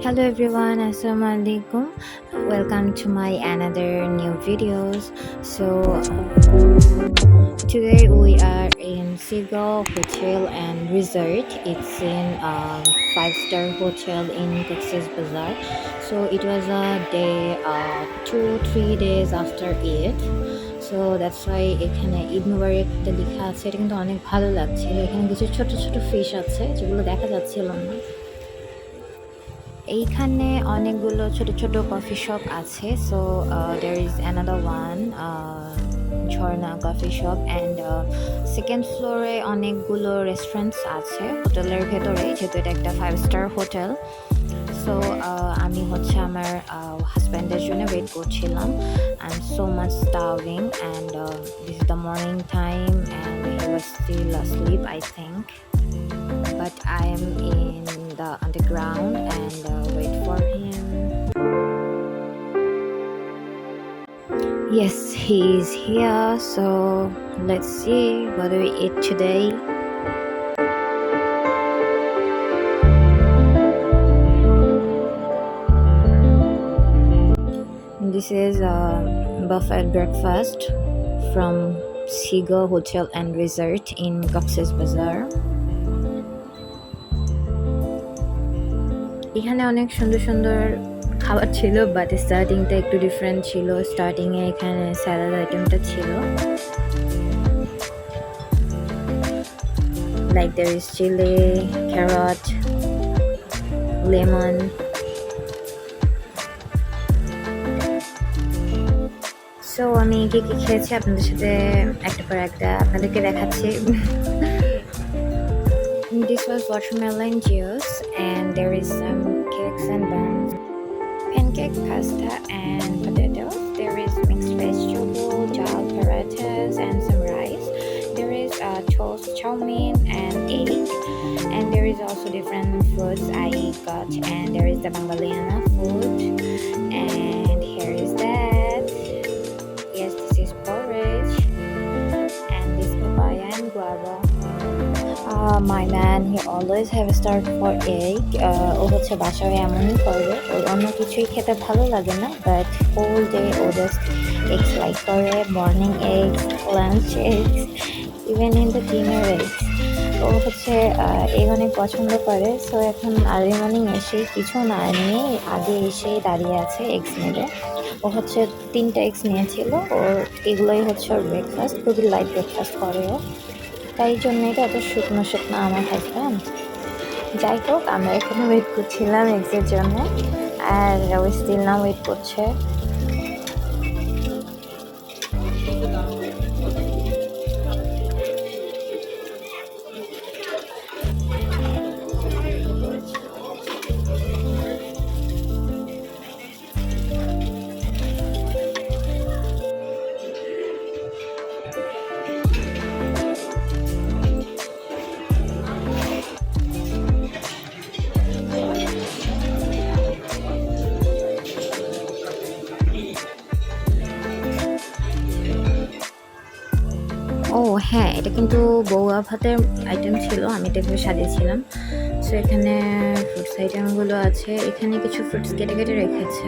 Hello everyone, assalamu alaikum. Welcome to my another new videos. Today we are in SEAGULL Hotel and Resort. It's in a five-star hotel in Coxsbazar. So it was a day 2-3 days after Eid. So that's why এখানে ঈদ মুবারক লেখা আছে। এটা কিন্তু অনেক ভালো লাগছে। এখানে কিছু ছোট ছোট ফিশ আছে যেগুলো দেখা যাচ্ছিল না। এইখানে অনেকগুলো ছোট ছোট কফি শপ আছে। So there is another one Jharna coffee shop and second ফ্লোরে অনেকগুলো রেস্টুরেন্টস আছে হোটেলের ভেতরে, যেহেতু এটা একটা 5-স্টার হোটেল। সো আমি হচ্ছে আমার হাজব্যান্ডের জন্য ওয়েট করছিলাম। I am so much starving and this is the morning time and he was still asleep I think, but I am in the underground and wait for him. Yes, he is here, so let's see what we eat today. This is a buffet breakfast from SEAGULL Hotel and Resort in Coxsbazar. এখানে অনেক সুন্দর সুন্দর খাবার ছিল, but স্টার্টিংটা একটু different ছিল। স্টার্টিংয়ে এখানে salad আইটেমটা ছিল, like there is chilli, carrot, lemon. So আমি কি কি খেয়েছি আপনাদের সাথে একটা পর একটা আপনাদেরকে দেখাচ্ছি। This was watermelon juice and there is some cakes and buns, pancake, pasta and potatoes. There is mixed vegetable, dal, parathas and some rice. There is toast, chow mein and egg, and there is also different foods I got, and there is the Bangaliana food, and here is that. Yes, this is porridge and this papaya and guava. My man, he always have a start for egg. ও হচ্ছে বাসায় এমনই করে, ওর অন্য কিছুই খেতে ভালো লাগে না, বাট হোল ডে ও জাস্ট এগস লাইক করে। Morning eggs, lunch eggs, even in the dinner eggs. ও হচ্ছে এগ অনেক পছন্দ করে। সো এখন আর্লি মর্নিং এসেই কিছু না নিয়ে আগে এসেই দাঁড়িয়ে আছে এগস নেবে। ও হচ্ছে 3টা এগস নিয়েছিল। ওর এগুলোই হচ্ছে ওর ব্রেকফাস্ট, খুবই লাইট ব্রেকফাস্ট করে ও, তাই জন্যই তো এত শুকনো শুকনো আমার হাজব্যান্ড। যাই হোক, আমরা এখানে ওয়েট করছিলাম এক্সের জন্য, আর ও স্টিল না ওয়েট করছে। ও হ্যাঁ, এটা কিন্তু বউয়া ভাতের আইটেম ছিল, আমি এটা ভেবে সাজিয়েছিলাম। সো এখানে ফ্রুটস আইটেমগুলো আছে, এখানে কিছু ফ্রুটস কেটে কেটে রেখেছে।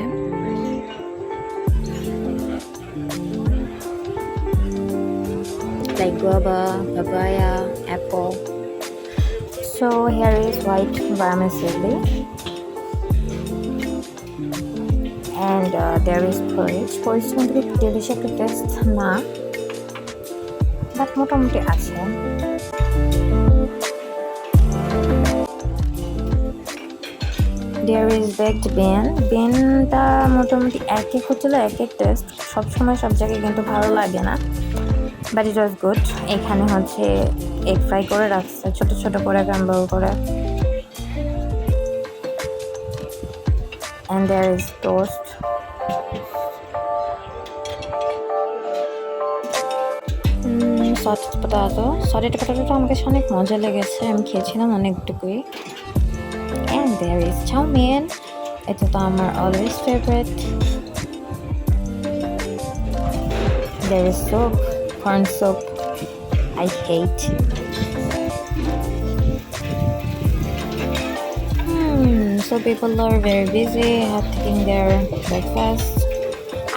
Like guava, papaya, apple. So here is white vermicelli and there is porridge. Porridge কিন্তু বেশি একটা টেস্ট না, বাট মোটামুটি আছে। There is baked bean. বিনটা মোটামুটি এক এক হোটেলে এক এক টেস্ট, সবসময় সব জায়গায় কিন্তু ভালো লাগে না, বাট ইট ওয়াজ গুড। এখানে হচ্ছে এগ ফ্রাই করে রাখছে ছোট ছোট করে ক্রাম্বল করে, and there is toast. Sauteed পটাটোটা আমার কাছে অনেক মজা লেগেছে, আমি খেয়েছিলাম অনেকটুকুই। And there is chow mein. এটা তো আমার always favourite. There is soup, corn soup. I hate. so people are very busy taking their breakfast.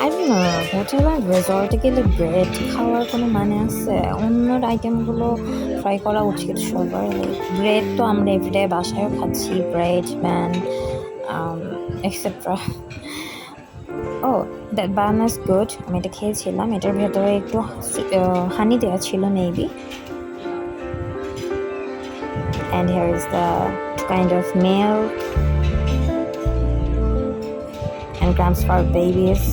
I don't know, hotel আর রিসর্টে গেলে ব্রেড খাওয়ার কোনো মানে আছে? অন্য আইটেমগুলো ট্রাই করা উচিত সবার। ব্রেড তো আমরা এভরিডে বাসায়ও খাচ্ছি, bread pan etcetera. Oh that bananas good, আমি এটা খেয়েছিলাম। এটার ভেতরে একটু হানি দেওয়া ছিল maybe. And here is the kind of milk and crumbs for babies.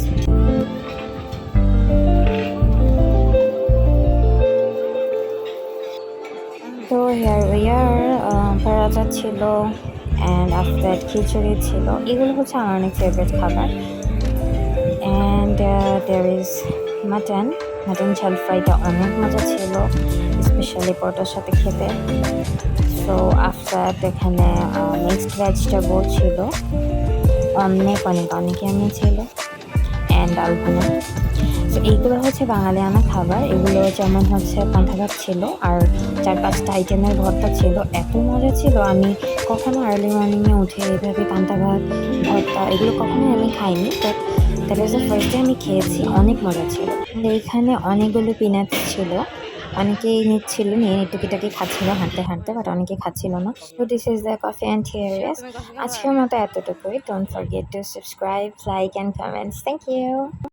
So here we are, paratha chilo and after that খিচুড়ি ছিল। এগুলো হচ্ছে আমার অনেক ফেভারিট খাবার। And there is mutton ঝাল ফ্রাইটা অনেক মজা ছিল, স্পেশালি পরোটার সাথে খেতে। সো আফটার এখানে মিক্সড ভেজিটেবল ছিল, অনেক আমি ছিল, অ্যান্ড ডাল ভুনা। তো এইগুলো হচ্ছে বাঙালিয়ানা খাবার। এগুলো যেমন হচ্ছে পান্তা ভাত ছিল আর 4-5টা আইটেমের ভর্তা ছিল, এত মজা ছিল। আমি কখনো আর্লি মর্নিংয়ে উঠে এইভাবে পান্তা ভাত ভর্তা এগুলো কখনোই আমি খাইনি, but that is the first day আমি খেয়েছি, অনেক মজা ছিল। এইখানে অনেকগুলো পিনাটস ছিল, অনেকেই নিচ্ছিল, নিয়ে টুকিটাকি খাচ্ছিল হাঁটতে হাঁটতে, বাট অনেকে খাচ্ছিল না। তো this is the coffee and tears. আজকের মতো এতটুকুই। Don't forget to subscribe, like and comments. Thank you.